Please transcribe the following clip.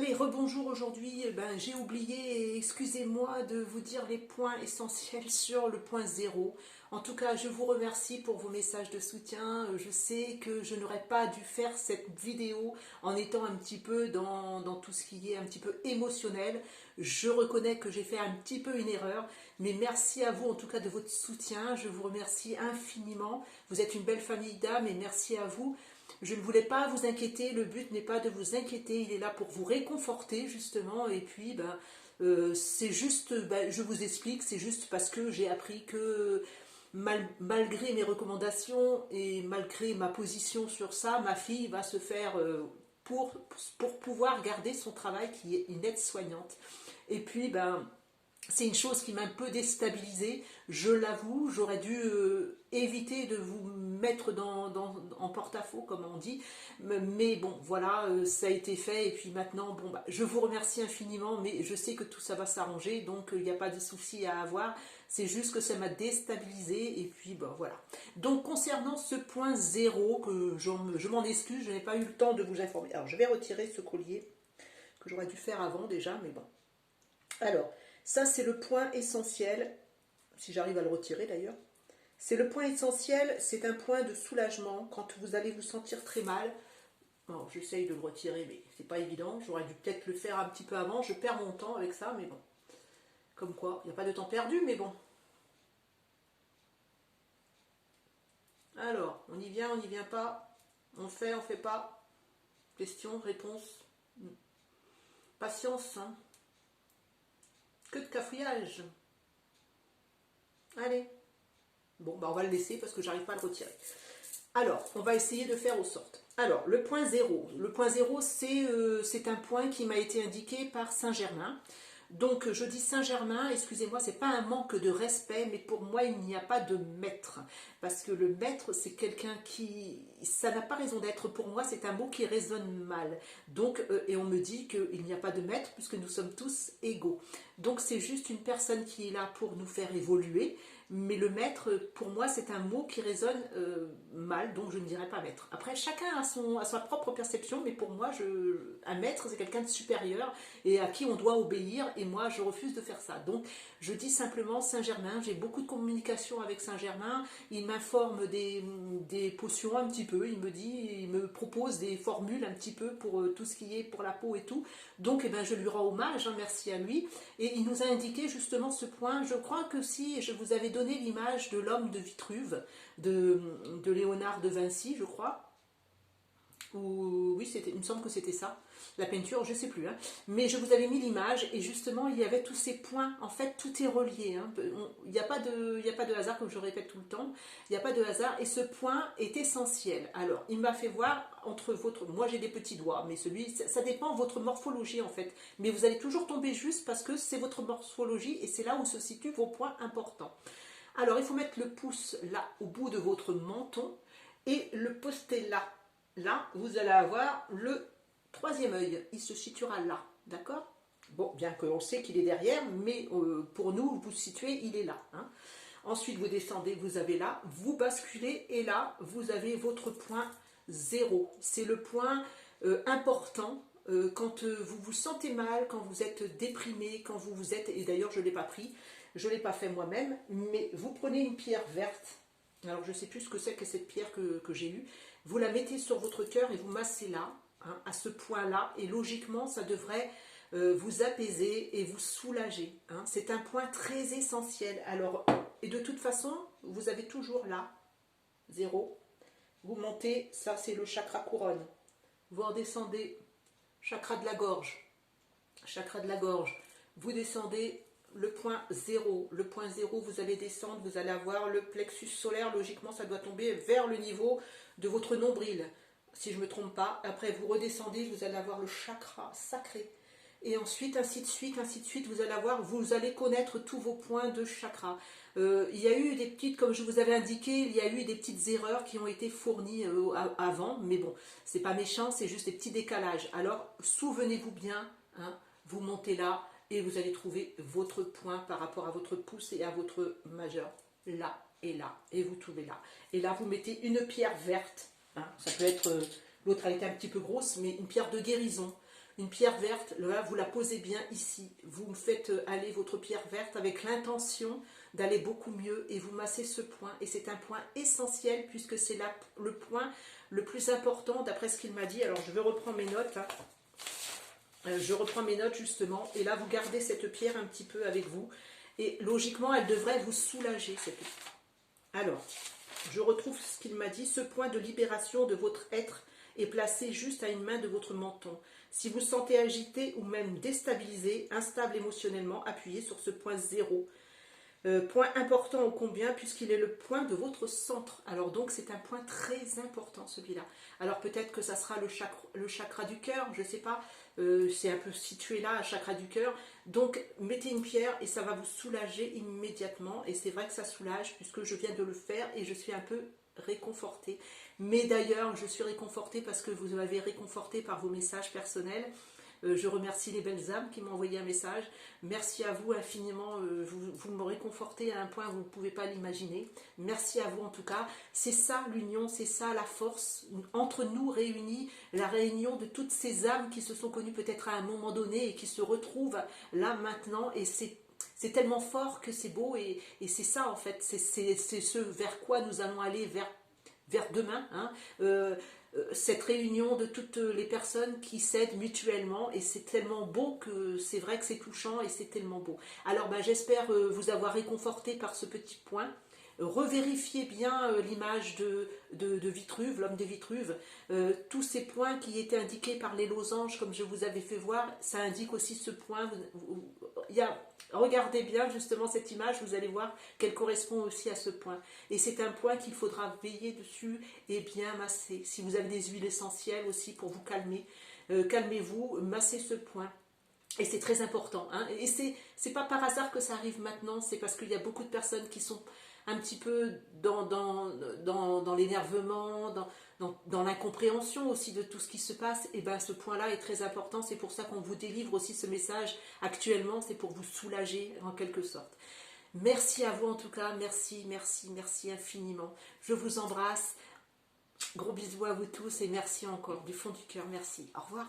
Allez, rebonjour aujourd'hui. J'ai oublié, excusez-moi de vous dire les points essentiels sur le point zéro. En tout cas, je vous remercie pour vos messages de soutien. Je sais que je n'aurais pas dû faire cette vidéo en étant un petit peu dans tout ce qui est un petit peu émotionnel. Je reconnais que j'ai fait un petit peu une erreur, mais merci à vous en tout cas de votre soutien. Je vous remercie infiniment. Vous êtes une belle famille d'âmes et merci à vous. Je ne voulais pas vous inquiéter, le but n'est pas de vous inquiéter, il est là pour vous réconforter justement, et puis c'est juste, je vous explique, c'est juste parce que j'ai appris que malgré mes recommandations et malgré ma position sur ça, ma fille va se faire pour, pour pouvoir garder son travail qui est une aide-soignante. Et puis, c'est une chose qui m'a un peu déstabilisée, je l'avoue, j'aurais dû éviter de vous mettre en porte-à-faux, comme on dit, mais bon, voilà, ça a été fait, et puis maintenant, je vous remercie infiniment, mais je sais que tout ça va s'arranger, donc il n'y a pas de souci à avoir, c'est juste que ça m'a déstabilisée, et puis voilà. Donc concernant ce point zéro, que je m'en excuse, je n'ai pas eu le temps de vous informer, alors je vais retirer ce collier, que j'aurais dû faire avant déjà, mais bon. Alors, ça c'est le point essentiel, si j'arrive à le retirer d'ailleurs. C'est le point essentiel, c'est un point de soulagement quand vous allez vous sentir très mal. Bon, j'essaye de le retirer, mais c'est pas évident. J'aurais dû peut-être le faire un petit peu avant. Je perds mon temps avec ça, mais bon. Comme quoi, il n'y a pas de temps perdu, mais bon. Alors, on y vient, on n'y vient pas. On fait pas. Question, réponse. Patience, hein. Que de cafouillage. Allez. Bon, on va le laisser parce que j'arrive pas à le retirer. Alors, on va essayer de faire aux sortes. Alors, le point zéro. Le point zéro, c'est un point qui m'a été indiqué par Saint-Germain. Donc, je dis Saint-Germain, excusez-moi, c'est pas un manque de respect, mais pour moi, il n'y a pas de maître. Parce que le maître, c'est quelqu'un qui... Ça n'a pas raison d'être. Pour moi, c'est un mot qui résonne mal. Donc, et on me dit qu'il n'y a pas de maître puisque nous sommes tous égaux. Donc, c'est juste une personne qui est là pour nous faire évoluer. Mais le maître, pour moi, c'est un mot qui résonne mal, donc je ne dirais pas maître. Après, chacun a sa propre perception, mais pour moi, un maître, c'est quelqu'un de supérieur et à qui on doit obéir, et moi, je refuse de faire ça. Donc, je dis simplement Saint-Germain, j'ai beaucoup de communication avec Saint-Germain, il m'informe des potions un petit peu, il me propose des formules un petit peu pour tout ce qui est pour la peau et tout. Donc, je lui rends hommage, hein, merci à lui. Et il nous a indiqué justement ce point. Je crois que si je vous avais donné l'image de l'homme de Vitruve, de Léonard de Vinci, je crois, ou oui, il me semble que c'était ça, la peinture, je ne sais plus, hein. Mais je vous avais mis l'image et justement il y avait tous ces points, en fait tout est relié, hein. Il n'y a pas de hasard, comme je répète tout le temps, il n'y a pas de hasard et ce point est essentiel. Alors il m'a fait voir entre moi j'ai des petits doigts, mais ça dépend de votre morphologie en fait, mais vous allez toujours tomber juste parce que c'est votre morphologie et c'est là où se situent vos points importants. Alors il faut mettre le pouce là au bout de votre menton et le poster là. Là, vous allez avoir le troisième œil. Il se situera là. D'accord? Bon, bien qu'on sait qu'il est derrière, mais pour nous, vous situez, il est là. Hein. Ensuite, vous descendez, vous avez là. Vous basculez et là, vous avez votre point zéro. C'est le point important quand vous vous sentez mal, quand vous êtes déprimé, quand vous êtes... Et d'ailleurs, je ne l'ai pas pris. Je ne l'ai pas fait moi-même. Mais vous prenez une pierre verte. Alors, je ne sais plus ce que c'est que cette pierre que j'ai eue. Vous la mettez sur votre cœur et vous massez là, hein, à ce point-là, et logiquement, ça devrait vous apaiser et vous soulager. Hein. C'est un point très essentiel. Alors, et de toute façon, vous avez toujours là, zéro. Vous montez, ça c'est le chakra couronne. Vous redescendez, chakra de la gorge. Chakra de la gorge. Vous descendez le point zéro. Le point zéro, vous allez descendre, vous allez avoir le plexus solaire. Logiquement, ça doit tomber vers le niveau de votre nombril, si je ne me trompe pas. Après, vous redescendez, vous allez avoir le chakra sacré. Et ensuite, ainsi de suite, vous allez connaître tous vos points de chakra. Il y a eu des petites, comme je vous avais indiqué, il y a eu des petites erreurs qui ont été fournies avant, mais bon, c'est pas méchant, c'est juste des petits décalages. Alors, souvenez-vous bien, hein, vous montez là, et vous allez trouver votre point par rapport à votre pouce et à votre majeur. Là et là. Et vous trouvez là. Et là, vous mettez une pierre verte. Hein, ça peut être... L'autre, elle était un petit peu grosse, mais une pierre de guérison. une pierre verte, là, vous la posez bien ici. Vous me faites aller votre pierre verte avec l'intention d'aller beaucoup mieux et vous massez ce point. Et c'est un point essentiel puisque c'est le point le plus important d'après ce qu'il m'a dit. Alors, je vais reprendre mes notes. Hein. Je reprends mes notes justement. Et là, vous gardez cette pierre un petit peu avec vous. Et logiquement, elle devrait vous soulager, cette pierre. Alors, je retrouve ce qu'il m'a dit. Ce point de libération de votre être est placé juste à une main de votre menton. Si vous sentez agité ou même déstabilisé, instable émotionnellement, appuyez sur ce point 0. Point important ô combien puisqu'il est le point de votre centre. Alors donc c'est un point très important celui-là. Alors peut-être que ça sera le chakra du cœur, je ne sais pas. C'est un peu situé là, un chakra du cœur. Donc mettez une pierre et ça va vous soulager immédiatement. Et c'est vrai que ça soulage puisque je viens de le faire et je suis un peu réconfortée. Mais d'ailleurs je suis réconfortée parce que vous m'avez réconfortée par vos messages personnels. Je remercie les belles âmes qui m'ont envoyé un message. Merci à vous infiniment. Vous me réconfortez à un point où vous ne pouvez pas l'imaginer. Merci à vous en tout cas. C'est ça l'union, c'est ça la force entre nous réunis, la réunion de toutes ces âmes qui se sont connues peut-être à un moment donné et qui se retrouvent là maintenant. Et c'est tellement fort que c'est beau et c'est ça en fait. C'est ce vers quoi nous allons aller vers demain. Hein. Cette réunion de toutes les personnes qui s'aident mutuellement et c'est tellement beau que c'est vrai que c'est touchant et c'est tellement beau. Alors j'espère vous avoir réconforté par ce petit point. Revérifiez bien l'image de Vitruve, l'homme de Vitruve. Tous ces points qui étaient indiqués par les losanges, comme je vous avais fait voir, ça indique aussi ce point. Regardez bien justement cette image, vous allez voir qu'elle correspond aussi à ce point. Et c'est un point qu'il faudra veiller dessus et bien masser. Si vous avez des huiles essentielles aussi pour vous calmer, calmez-vous, massez ce point. Et c'est très important. Hein. Et c'est pas par hasard que ça arrive maintenant, c'est parce qu'il y a beaucoup de personnes qui sont un petit peu dans l'énervement, dans l'incompréhension aussi de tout ce qui se passe. Et bien ce point-là est très important, c'est pour ça qu'on vous délivre aussi ce message actuellement, c'est pour vous soulager en quelque sorte. Merci à vous en tout cas, merci infiniment. Je vous embrasse, gros bisous à vous tous et merci encore du fond du cœur, merci. Au revoir.